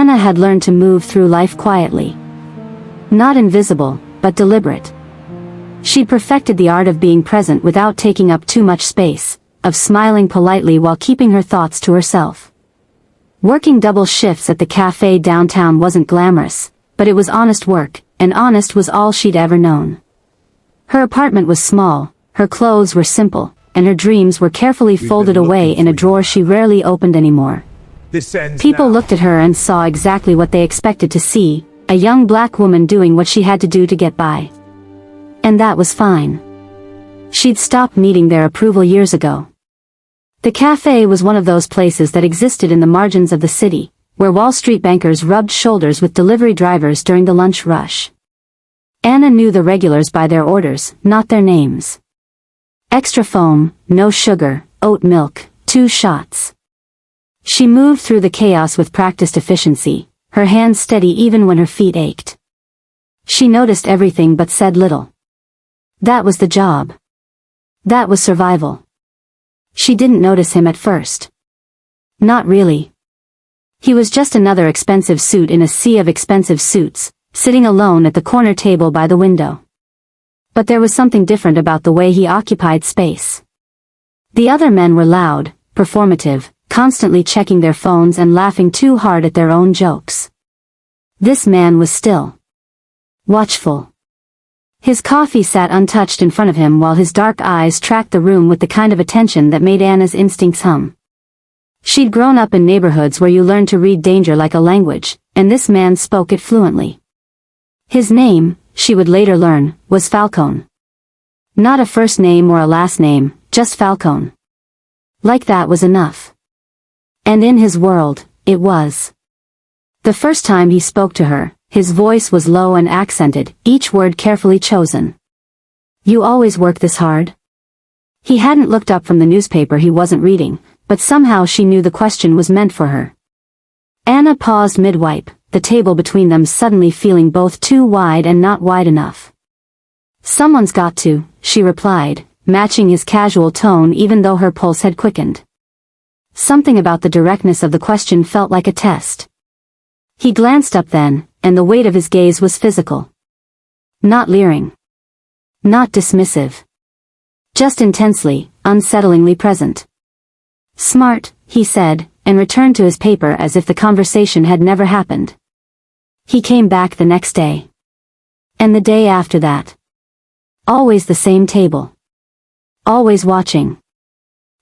Anna had learned to move through life quietly. Not invisible, but deliberate. She'd perfected the art of being present without taking up too much space, of smiling politely while keeping her thoughts to herself. Working double shifts at the cafe downtown wasn't glamorous, but it was honest work, and honest was all she'd ever known. Her apartment was small, her clothes were simple, and her dreams were carefully folded away in a drawer she rarely opened anymore. People looked at her and saw exactly what they expected to see, a young black woman doing what she had to do to get by. And that was fine. She'd stopped needing their approval years ago. The cafe was one of those places that existed in the margins of the city, where Wall Street bankers rubbed shoulders with delivery drivers during the lunch rush. Anna knew the regulars by their orders, not their names. Extra foam, no sugar, oat milk, 2 shots. She moved through the chaos with practiced efficiency, her hands steady even when her feet ached. She noticed everything but said little. That was the job. That was survival. She didn't notice him at first. Not really. He was just another expensive suit in a sea of expensive suits, sitting alone at the corner table by the window. But there was something different about the way he occupied space. The other men were loud, performative, constantly checking their phones and laughing too hard at their own jokes. This man was still. Watchful. His coffee sat untouched in front of him while his dark eyes tracked the room with the kind of attention that made Anna's instincts hum. She'd grown up in neighborhoods where you learned to read danger like a language, and this man spoke it fluently. His name, she would later learn, was Falcone. Not a first name or a last name, just Falcone. Like that was enough. And in his world, it was. The first time he spoke to her, his voice was low and accented, each word carefully chosen. You always work this hard? He hadn't looked up from the newspaper he wasn't reading, but somehow she knew the question was meant for her. Anna paused mid-wipe, the table between them suddenly feeling both too wide and not wide enough. Someone's got to, she replied, matching his casual tone even though her pulse had quickened. Something about the directness of the question felt like a test. He glanced up then, and the weight of his gaze was physical. Not leering. Not dismissive. Just intensely, unsettlingly present. Smart, he said, and returned to his paper as if the conversation had never happened. He came back the next day. And the day after that. Always the same table. Always watching.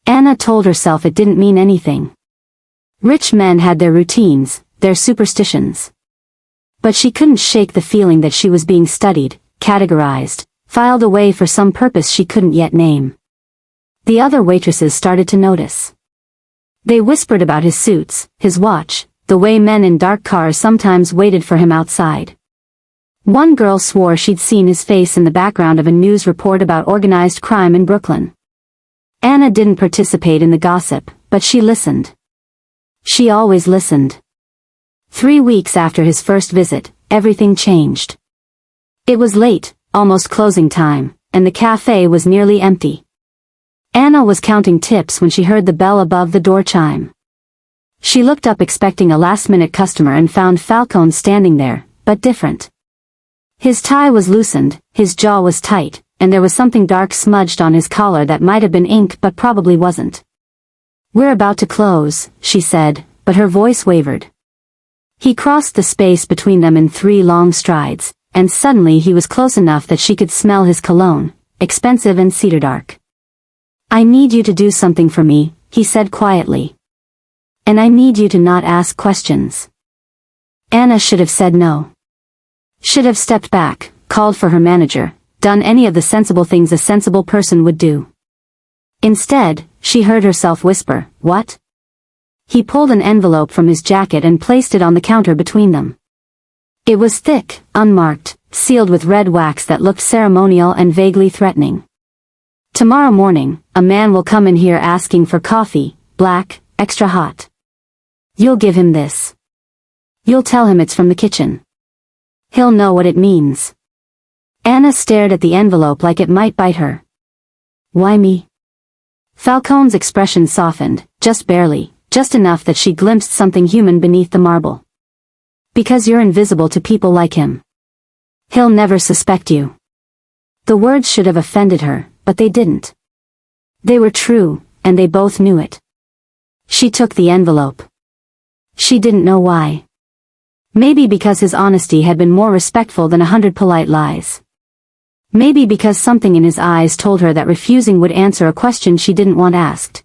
Anna told herself it didn't mean anything. Rich men had their routines, their superstitions. But she couldn't shake the feeling that she was being studied, categorized, filed away for some purpose she couldn't yet name. The other waitresses started to notice. They whispered about his suits, his watch, the way men in dark cars sometimes waited for him outside. One girl swore she'd seen his face in the background of a news report about organized crime in Brooklyn. Anna didn't participate in the gossip, but she listened. She always listened. 3 weeks after his first visit, everything changed. It was late, almost closing time, and the cafe was nearly empty. Anna was counting tips when she heard the bell above the door chime. She looked up expecting a last-minute customer and found Falcone standing there, but different. His tie was loosened, his jaw was tight, and there was something dark smudged on his collar that might have been ink but probably wasn't. We're about to close, she said, but her voice wavered. He crossed the space between them in 3 long strides, and suddenly he was close enough that she could smell his cologne, expensive and cedar dark. I need you to do something for me, he said quietly. And I need you to not ask questions. Anna should have said no. Should have stepped back, called for her manager, done any of the sensible things a sensible person would do. Instead, she heard herself whisper, "What?" He pulled an envelope from his jacket and placed it on the counter between them. It was thick, unmarked, sealed with red wax that looked ceremonial and vaguely threatening. Tomorrow morning, a man will come in here asking for coffee, black, extra hot. You'll give him this. You'll tell him it's from the kitchen. He'll know what it means. Anna stared at the envelope like it might bite her. Why me? Falcone's expression softened, just barely, just enough that she glimpsed something human beneath the marble. Because you're invisible to people like him. He'll never suspect you. The words should have offended her, but they didn't. They were true, and they both knew it. She took the envelope. She didn't know why. Maybe because his honesty had been more respectful than 100 polite lies. Maybe because something in his eyes told her that refusing would answer a question she didn't want asked.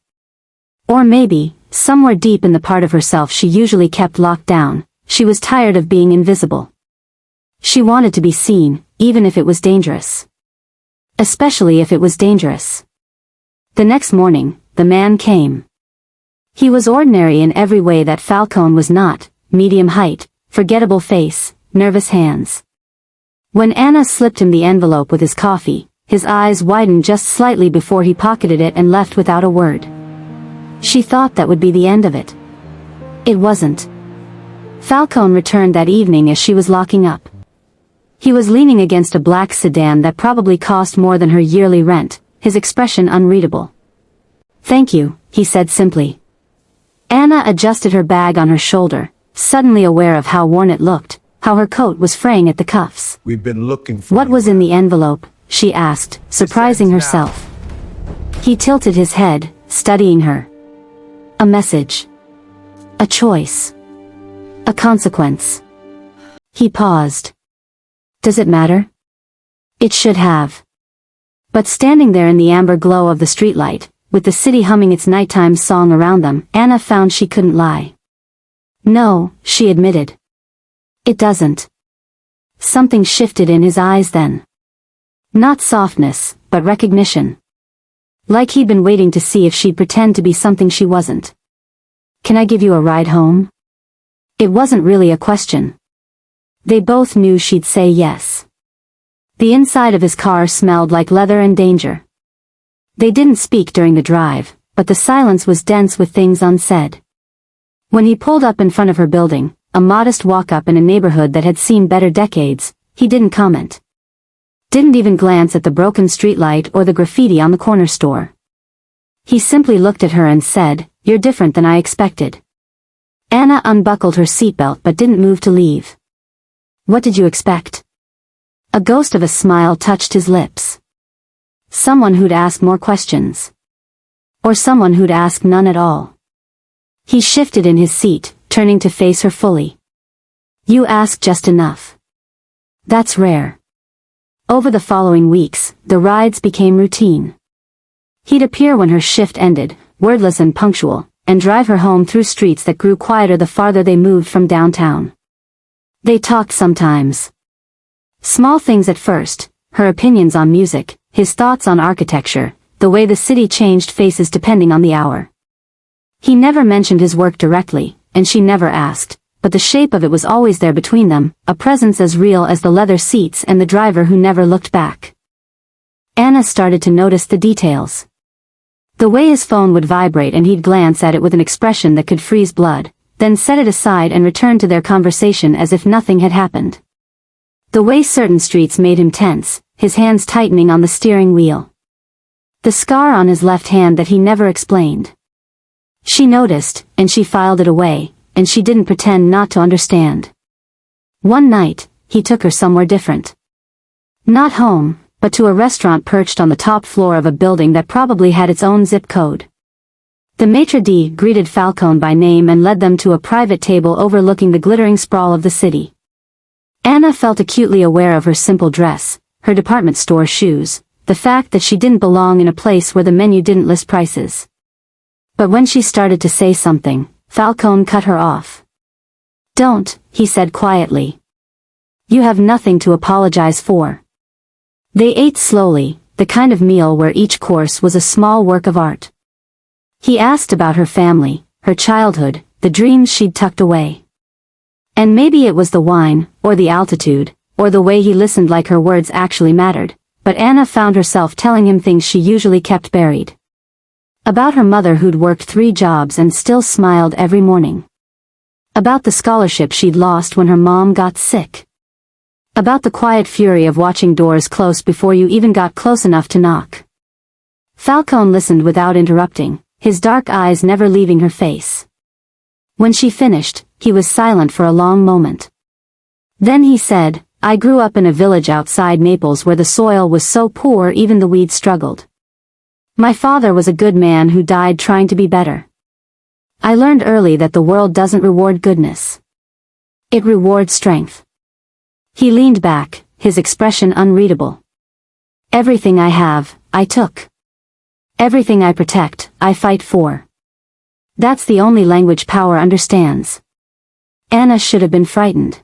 Or maybe, somewhere deep in the part of herself she usually kept locked down, she was tired of being invisible. She wanted to be seen, even if it was dangerous. Especially if it was dangerous. The next morning, the man came. He was ordinary in every way that Falcone was not: medium height, forgettable face, nervous hands. When Anna slipped him the envelope with his coffee, his eyes widened just slightly before he pocketed it and left without a word. She thought that would be the end of it. It wasn't. Falcone returned that evening as she was locking up. He was leaning against a black sedan that probably cost more than her yearly rent, his expression unreadable. "Thank you," he said simply. Anna adjusted her bag on her shoulder, suddenly aware of how worn it looked, how her coat was fraying at the cuffs. "We've been looking for What you." was in the envelope? She asked, surprising herself. He tilted his head, studying her. A message. A choice. A consequence. He paused. Does it matter? It should have. But standing there in the amber glow of the streetlight, with the city humming its nighttime song around them, Anna found she couldn't lie. "No," she admitted. "It doesn't." Something shifted in his eyes then. Not softness, but recognition. Like he'd been waiting to see if she'd pretend to be something she wasn't. "Can I give you a ride home?" It wasn't really a question. They both knew she'd say yes. The inside of his car smelled like leather and danger. They didn't speak during the drive, but the silence was dense with things unsaid. When he pulled up in front of her building, a modest walk-up in a neighborhood that had seen better decades, he didn't comment. Didn't even glance at the broken streetlight or the graffiti on the corner store. He simply looked at her and said, "You're different than I expected." Anna unbuckled her seatbelt but didn't move to leave. "What did you expect?" A ghost of a smile touched his lips. Someone who'd ask more questions. Or someone who'd ask none at all. He shifted in his seat, turning to face her fully. "You ask just enough. That's rare." Over the following weeks, the rides became routine. He'd appear when her shift ended, wordless and punctual, and drive her home through streets that grew quieter the farther they moved from downtown. They talked sometimes. Small things at first, her opinions on music, his thoughts on architecture, the way the city changed faces depending on the hour. He never mentioned his work directly, and she never asked, but the shape of it was always there between them, a presence as real as the leather seats and the driver who never looked back. Anna started to notice the details. The way his phone would vibrate and he'd glance at it with an expression that could freeze blood, then set it aside and return to their conversation as if nothing had happened. The way certain streets made him tense, his hands tightening on the steering wheel. The scar on his left hand that he never explained. She noticed, and she filed it away, and she didn't pretend not to understand. One night, he took her somewhere different. Not home, but to a restaurant perched on the top floor of a building that probably had its own zip code. The maitre d' greeted Falcone by name and led them to a private table overlooking the glittering sprawl of the city. Anna felt acutely aware of her simple dress, her department store shoes, the fact that she didn't belong in a place where the menu didn't list prices. But when she started to say something, Falcone cut her off. "Don't," he said quietly. "You have nothing to apologize for." They ate slowly, the kind of meal where each course was a small work of art. He asked about her family, her childhood, the dreams she'd tucked away. And maybe it was the wine, or the altitude, or the way he listened like her words actually mattered, but Anna found herself telling him things she usually kept buried. About her mother who'd worked 3 jobs and still smiled every morning. About the scholarship she'd lost when her mom got sick. About the quiet fury of watching doors close before you even got close enough to knock. Falcone listened without interrupting, his dark eyes never leaving her face. When she finished, he was silent for a long moment. Then he said, I grew up in a village outside Naples where the soil was so poor even the weeds struggled. My father was a good man who died trying to be better. I learned early that the world doesn't reward goodness. It rewards strength. He leaned back, his expression unreadable. Everything I have, I took. Everything I protect, I fight for. That's the only language power understands. Anna should have been frightened.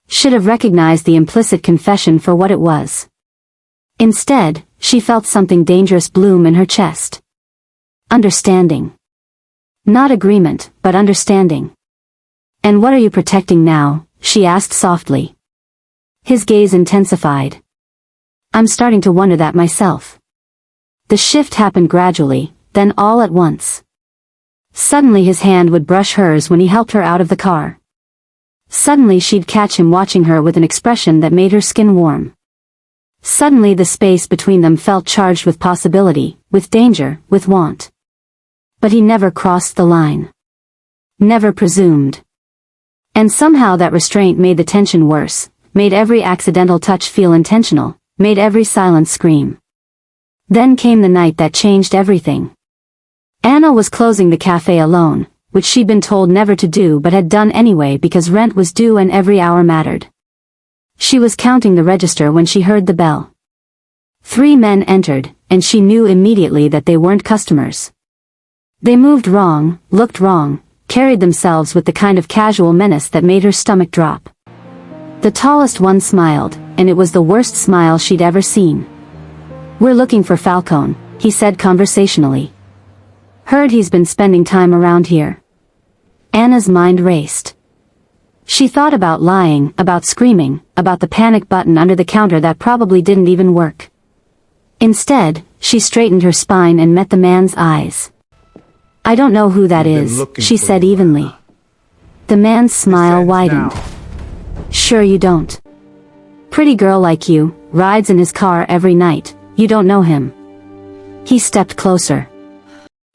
Should have recognized the implicit confession for what it was. Instead, she felt something dangerous bloom in her chest. Understanding. Not agreement, but understanding. And what are you protecting now? She asked softly. His gaze intensified. I'm starting to wonder that myself. The shift happened gradually, then all at once. Suddenly his hand would brush hers when he helped her out of the car. Suddenly she'd catch him watching her with an expression that made her skin warm. Suddenly the space between them felt charged with possibility, with danger, with want. But he never crossed the line. Never presumed. And somehow that restraint made the tension worse, made every accidental touch feel intentional, made every silence scream. Then came the night that changed everything. Anna was closing the cafe alone, which she'd been told never to do but had done anyway because rent was due and every hour mattered. She was counting the register when she heard the bell. 3 men entered, and she knew immediately that they weren't customers. They moved wrong, looked wrong, carried themselves with the kind of casual menace that made her stomach drop. The tallest one smiled, and it was the worst smile she'd ever seen. We're looking for Falcone, he said conversationally. Heard he's been spending time around here. Anna's mind raced. She thought about lying, about screaming, about the panic button under the counter that probably didn't even work. Instead, she straightened her spine and met the man's eyes. I don't know who that is, she said evenly. The man's smile widened. Sure you don't. Pretty girl like you, rides in his car every night, you don't know him. He stepped closer.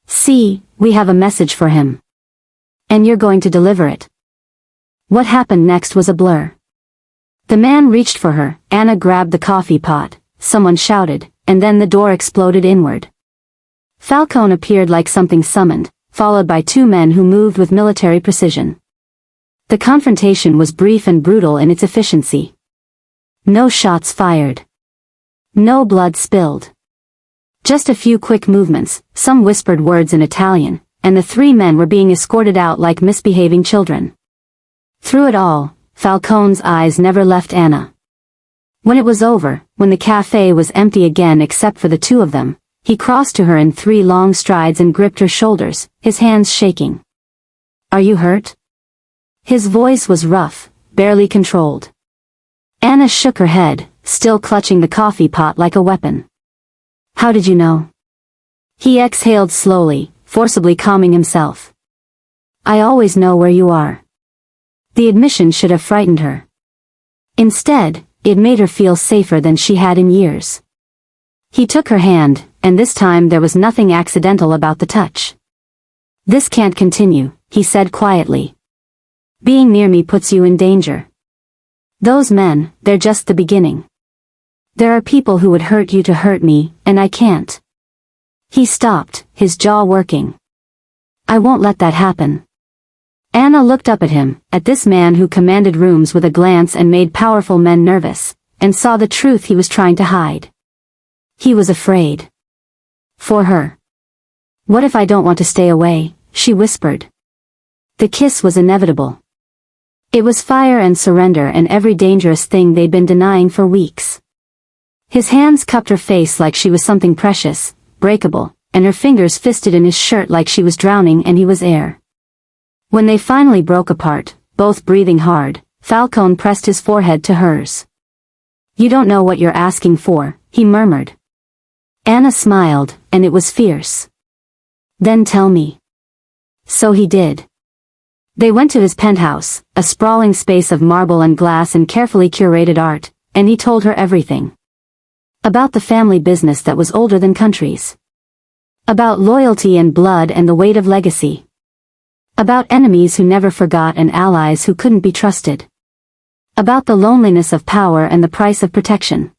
See, we have a message for him. And you're going to deliver it. What happened next was a blur. The man reached for her, Anna grabbed the coffee pot, someone shouted, and then the door exploded inward. Falcone appeared like something summoned, followed by 2 men who moved with military precision. The confrontation was brief and brutal in its efficiency. No shots fired. No blood spilled. Just a few quick movements, some whispered words in Italian, and the 3 men were being escorted out like misbehaving children. Through it all, Falcone's eyes never left Anna. When it was over, when the cafe was empty again except for the 2 of them, he crossed to her in 3 long strides and gripped her shoulders, his hands shaking. Are you hurt? His voice was rough, barely controlled. Anna shook her head, still clutching the coffee pot like a weapon. How did you know? He exhaled slowly, forcibly calming himself. I always know where you are. The admission should have frightened her. Instead, it made her feel safer than she had in years. He took her hand, and this time there was nothing accidental about the touch. This can't continue, he said quietly. Being near me puts you in danger. Those men, they're just the beginning. There are people who would hurt you to hurt me, and I can't. He stopped, his jaw working. I won't let that happen. Anna looked up at him, at this man who commanded rooms with a glance and made powerful men nervous, and saw the truth he was trying to hide. He was afraid. For her. What if I don't want to stay away, she whispered. The kiss was inevitable. It was fire and surrender and every dangerous thing they'd been denying for weeks. His hands cupped her face like she was something precious, breakable, and her fingers fisted in his shirt like she was drowning and he was air. When they finally broke apart, both breathing hard, Falcone pressed his forehead to hers. You don't know what you're asking for, he murmured. Anna smiled, and it was fierce. Then tell me. So he did. They went to his penthouse, a sprawling space of marble and glass and carefully curated art, and he told her everything. About the family business that was older than countries. About loyalty and blood and the weight of legacy. About enemies who never forgot and allies who couldn't be trusted. About the loneliness of power and the price of protection.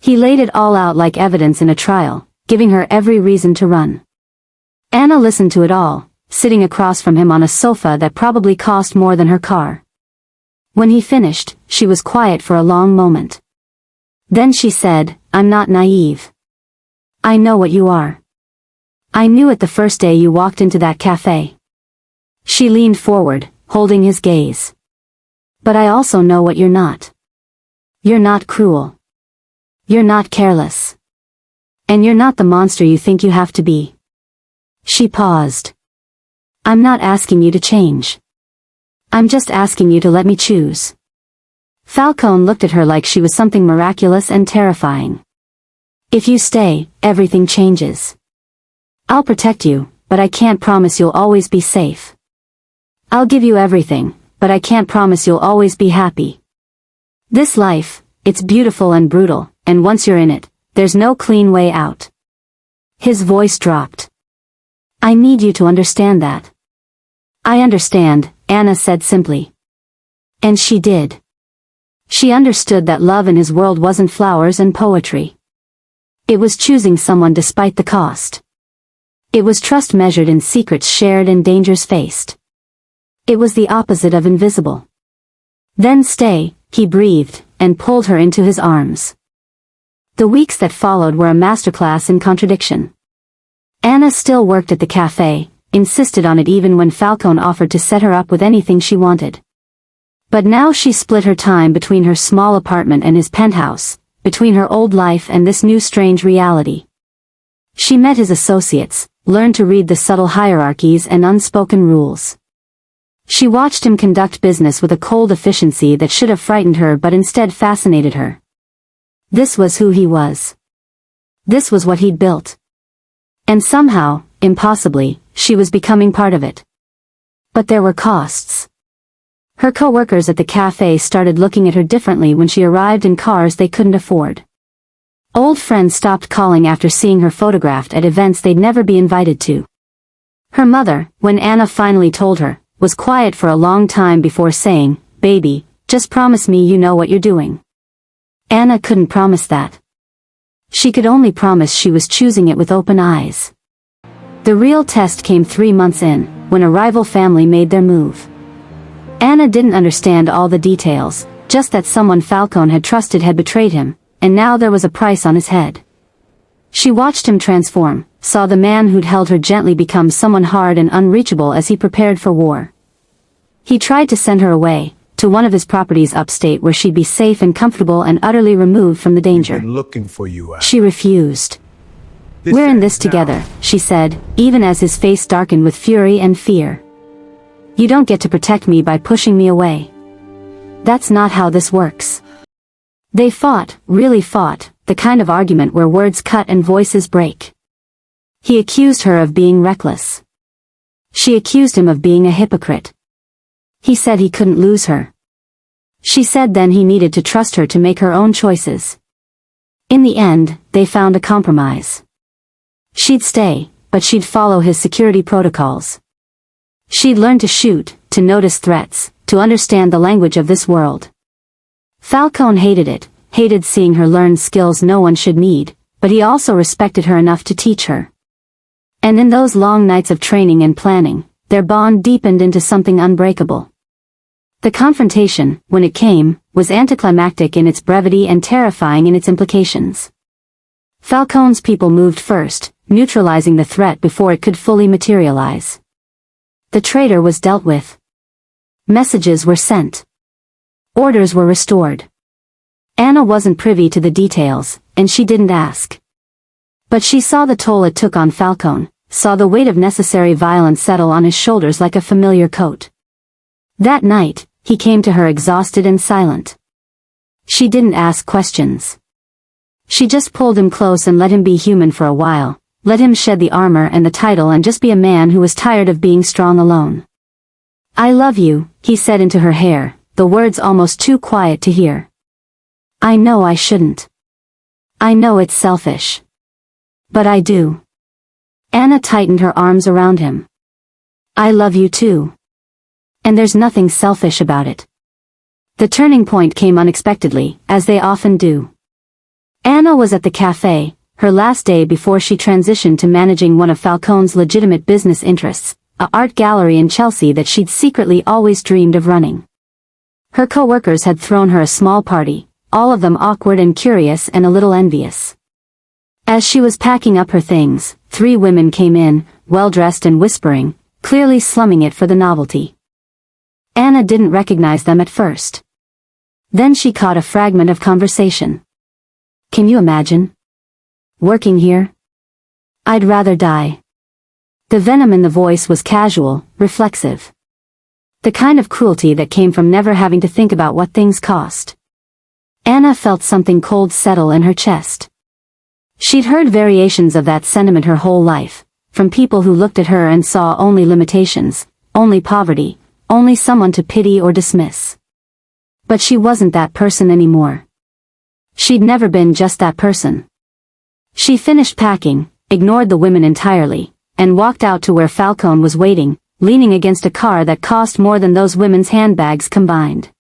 He laid it all out like evidence in a trial, giving her every reason to run. Anna listened to it all, sitting across from him on a sofa that probably cost more than her car. When he finished, she was quiet for a long moment. Then she said, "I'm not naive. I know what you are. I knew it the first day you walked into that cafe." She leaned forward, holding his gaze. "But I also know what you're not. You're not cruel. You're not careless. And you're not the monster you think you have to be." She paused. "I'm not asking you to change. I'm just asking you to let me choose." Falcone looked at her like she was something miraculous and terrifying. "If you stay, everything changes. I'll protect you, but I can't promise you'll always be safe. I'll give you everything, but I can't promise you'll always be happy. This life, it's beautiful and brutal, and once you're in it, there's no clean way out." His voice dropped. "I need you to understand that." "I understand," Anna said simply. And she did. She understood that love in his world wasn't flowers and poetry. It was choosing someone despite the cost. It was trust measured in secrets shared and dangers faced. It was the opposite of invisible. "Then stay," he breathed, and pulled her into his arms. The weeks that followed were a masterclass in contradiction. Anna still worked at the cafe, insisted on it even when Falcone offered to set her up with anything she wanted. But now she split her time between her small apartment and his penthouse, between her old life and this new strange reality. She met his associates, learned to read the subtle hierarchies and unspoken rules. She watched him conduct business with a cold efficiency that should have frightened her but instead fascinated her. This was who he was. This was what he'd built. And somehow, impossibly, she was becoming part of it. But there were costs. Her co-workers at the cafe started looking at her differently when she arrived in cars they couldn't afford. Old friends stopped calling after seeing her photographed at events they'd never be invited to. Her mother, when Anna finally told her, was quiet for a long time before saying, "Baby, just promise me you know what you're doing." Anna couldn't promise that. She could only promise she was choosing it with open eyes. The real test came 3 months in, when a rival family made their move. Anna didn't understand all the details, just that someone Falcone had trusted had betrayed him, and now there was a price on his head. She watched him transform, saw the man who'd held her gently become someone hard and unreachable as he prepared for war. He tried to send her away, to one of his properties upstate where she'd be safe and comfortable and utterly removed from the danger. "We've been looking for you." She refused. "We're in this together," she said, even as his face darkened with fury and fear. "You don't get to protect me by pushing me away. That's not how this works." They fought, really fought, the kind of argument where words cut and voices break. He accused her of being reckless. She accused him of being a hypocrite. He said he couldn't lose her. She said then he needed to trust her to make her own choices. In the end, they found a compromise. She'd stay, but she'd follow his security protocols. She'd learn to shoot, to notice threats, to understand the language of this world. Falcone hated it, hated seeing her learn skills no one should need, but he also respected her enough to teach her. And in those long nights of training and planning, their bond deepened into something unbreakable. The confrontation, when it came, was anticlimactic in its brevity and terrifying in its implications. Falcone's people moved first, neutralizing the threat before it could fully materialize. The traitor was dealt with. Messages were sent. Orders were restored. Anna wasn't privy to the details, and she didn't ask. But she saw the toll it took on Falcone, saw the weight of necessary violence settle on his shoulders like a familiar coat. That night, he came to her exhausted and silent. She didn't ask questions. She just pulled him close and let him be human for a while, let him shed the armor and the title and just be a man who was tired of being strong alone. "I love you," he said into her hair, the words almost too quiet to hear. "I know I shouldn't. I know it's selfish. But I do." Anna tightened her arms around him. "I love you too. And there's nothing selfish about it. The turning point came unexpectedly, as they often do. Anna was at the cafe, her last day before she transitioned to managing one of Falcone's legitimate business interests, an art gallery in Chelsea that she'd secretly always dreamed of running. Her co-workers had thrown her a small party, all of them awkward and curious and a little envious. As she was packing up her things, 3 women came in, well-dressed and whispering, clearly slumming it for the novelty. Anna didn't recognize them at first. Then she caught a fragment of conversation. "Can you imagine? Working here? I'd rather die." The venom in the voice was casual, reflexive. The kind of cruelty that came from never having to think about what things cost. Anna felt something cold settle in her chest. She'd heard variations of that sentiment her whole life, from people who looked at her and saw only limitations, only poverty, only someone to pity or dismiss. But she wasn't that person anymore. She'd never been just that person. She finished packing, ignored the women entirely, and walked out to where Falcone was waiting, leaning against a car that cost more than those women's handbags combined.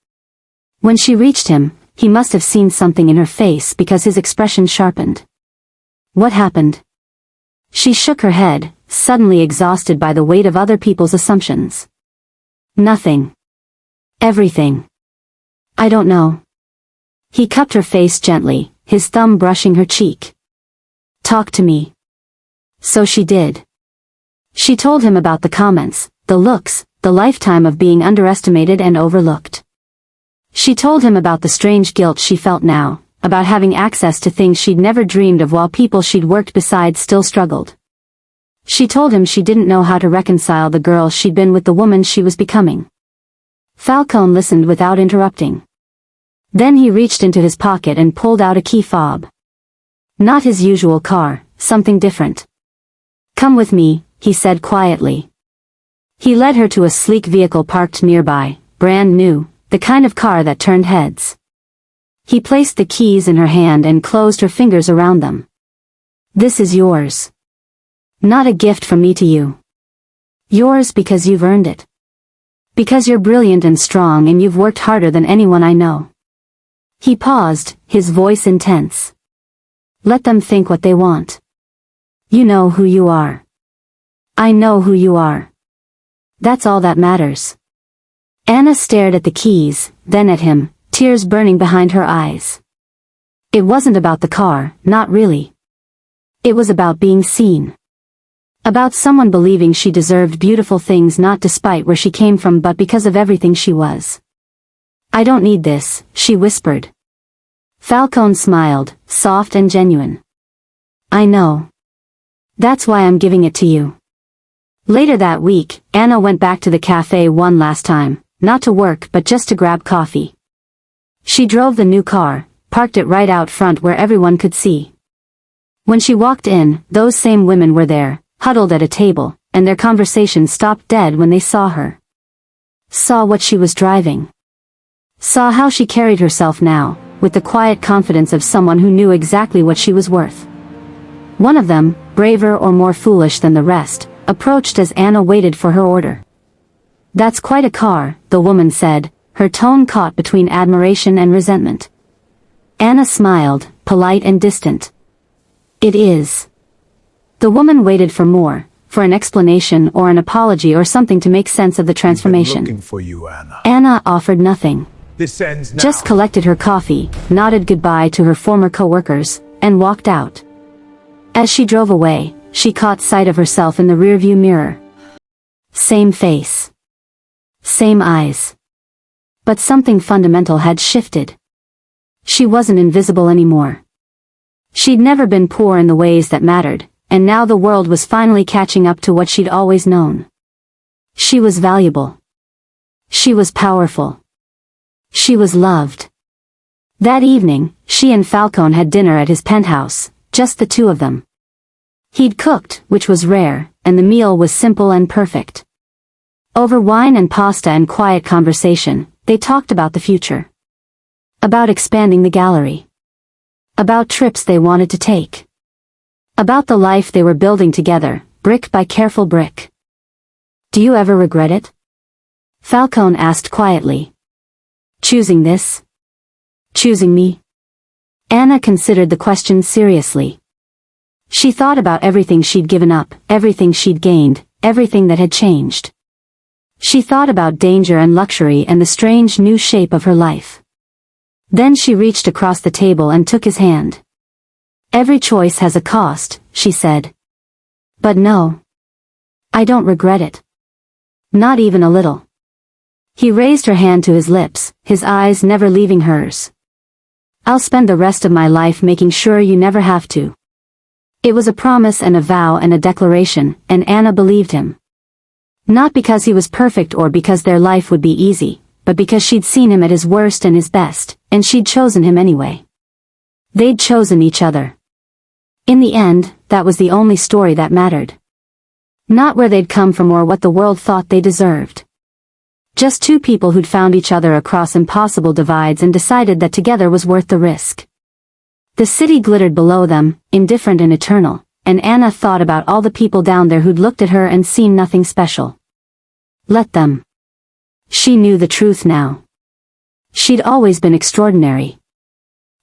When she reached him, he must have seen something in her face because his expression sharpened. "What happened?" She shook her head, suddenly exhausted by the weight of other people's assumptions. "Nothing. Everything. I don't know." He cupped her face gently, his thumb brushing her cheek. "Talk to me." So she did. She told him about the comments, the looks, the lifetime of being underestimated and overlooked. She told him about the strange guilt she felt now, about having access to things she'd never dreamed of while people she'd worked beside still struggled. She told him she didn't know how to reconcile the girl she'd been with the woman she was becoming. Falcone listened without interrupting. Then he reached into his pocket and pulled out a key fob. Not his usual car, something different. "Come with me," he said quietly. He led her to a sleek vehicle parked nearby, brand new, the kind of car that turned heads. He placed the keys in her hand and closed her fingers around them. "This is yours. Not a gift from me to you. Yours because you've earned it. Because you're brilliant and strong and you've worked harder than anyone I know." He paused, his voice intense. "Let them think what they want. You know who you are. I know who you are. That's all that matters." Anna stared at the keys, then at him, tears burning behind her eyes. It wasn't about the car, not really. It was about being seen. About someone believing she deserved beautiful things not despite where she came from but because of everything she was. "I don't need this," she whispered. Falcone smiled, soft and genuine. "I know. That's why I'm giving it to you." Later that week, Anna went back to the cafe one last time, not to work but just to grab coffee. She drove the new car, parked it right out front where everyone could see. When she walked in, those same women were there, huddled at a table, and their conversation stopped dead when they saw her. Saw what she was driving. Saw how she carried herself now, with the quiet confidence of someone who knew exactly what she was worth. One of them, braver or more foolish than the rest, approached as Anna waited for her order. "That's quite a car," the woman said, her tone caught between admiration and resentment. Anna smiled, polite and distant. "It is." The woman waited for more, for an explanation or an apology or something to make sense of the transformation. "I've been looking for you, Anna." Anna offered nothing. "This ends now." Just collected her coffee, nodded goodbye to her former co-workers, and walked out. As she drove away, she caught sight of herself in the rearview mirror. Same face. Same eyes. But something fundamental had shifted. She wasn't invisible anymore. She'd never been poor in the ways that mattered, and now the world was finally catching up to what she'd always known. She was valuable. She was powerful. She was loved. That evening, she and Falcone had dinner at his penthouse, just the two of them. He'd cooked, which was rare, and the meal was simple and perfect. Over wine and pasta and quiet conversation, they talked about the future. About expanding the gallery. About trips they wanted to take. About the life they were building together, brick by careful brick. "Do you ever regret it?" Falcone asked quietly. Choosing this? Choosing me? Anna considered the question seriously. She thought about everything she'd given up, everything she'd gained, everything that had changed. She thought about danger and luxury and the strange new shape of her life. Then she reached across the table and took his hand. Every choice has a cost, she said. But no. I don't regret it. Not even a little. He raised her hand to his lips, his eyes never leaving hers. I'll spend the rest of my life making sure you never have to. It was a promise and a vow and a declaration, and Anna believed him. Not because he was perfect or because their life would be easy, but because she'd seen him at his worst and his best, and she'd chosen him anyway. They'd chosen each other. In the end, that was the only story that mattered. Not where they'd come from or what the world thought they deserved. Just two people who'd found each other across impossible divides and decided that together was worth the risk. The city glittered below them, indifferent and eternal, and Anna thought about all the people down there who'd looked at her and seen nothing special. Let them. She knew the truth now. She'd always been extraordinary.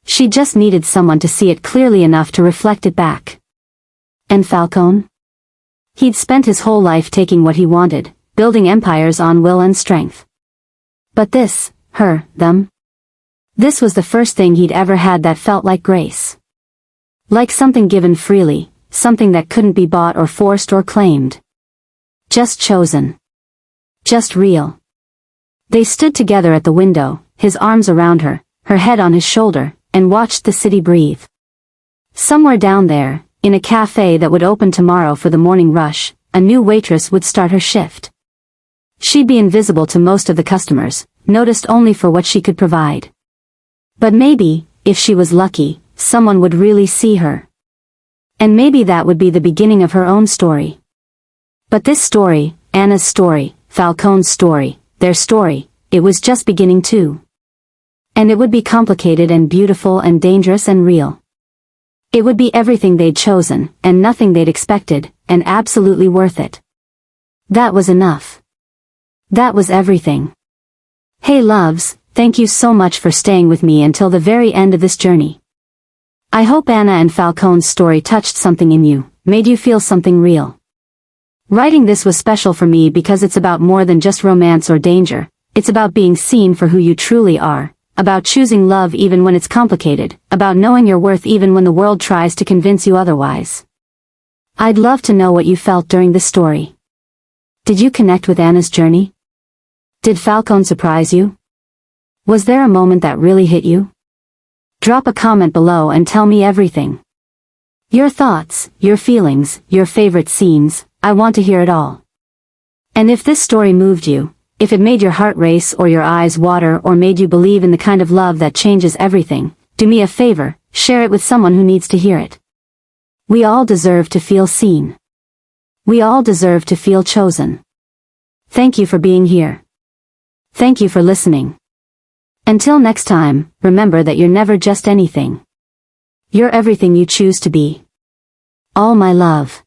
She just needed someone to see it clearly enough to reflect it back. And Falcone? He'd spent his whole life taking what he wanted, building empires on will and strength. But this, her, them? This was the first thing he'd ever had that felt like grace. Like something given freely, something that couldn't be bought or forced or claimed. Just chosen. Just real. They stood together at the window, his arms around her, her head on his shoulder, and watched the city breathe. Somewhere down there, in a cafe that would open tomorrow for the morning rush, a new waitress would start her shift. She'd be invisible to most of the customers, noticed only for what she could provide. But maybe, if she was lucky, someone would really see her. And maybe that would be the beginning of her own story. But this story, Anna's story, Falcone's story, their story, it was just beginning too. And it would be complicated and beautiful and dangerous and real. It would be everything they'd chosen, and nothing they'd expected, and absolutely worth it. That was enough. That was everything. Hey loves, thank you so much for staying with me until the very end of this journey. I hope Anna and Falcone's story touched something in you, made you feel something real. Writing this was special for me because it's about more than just romance or danger, it's about being seen for who you truly are, about choosing love even when it's complicated, about knowing your worth even when the world tries to convince you otherwise. I'd love to know what you felt during this story. Did you connect with Anna's journey? Did Falcone surprise you? Was there a moment that really hit you? Drop a comment below and tell me everything. Your thoughts, your feelings, your favorite scenes, I want to hear it all. And if this story moved you, if it made your heart race or your eyes water or made you believe in the kind of love that changes everything, do me a favor, share it with someone who needs to hear it. We all deserve to feel seen. We all deserve to feel chosen. Thank you for being here. Thank you for listening. Until next time, remember that you're never just anything. You're everything you choose to be. All my love.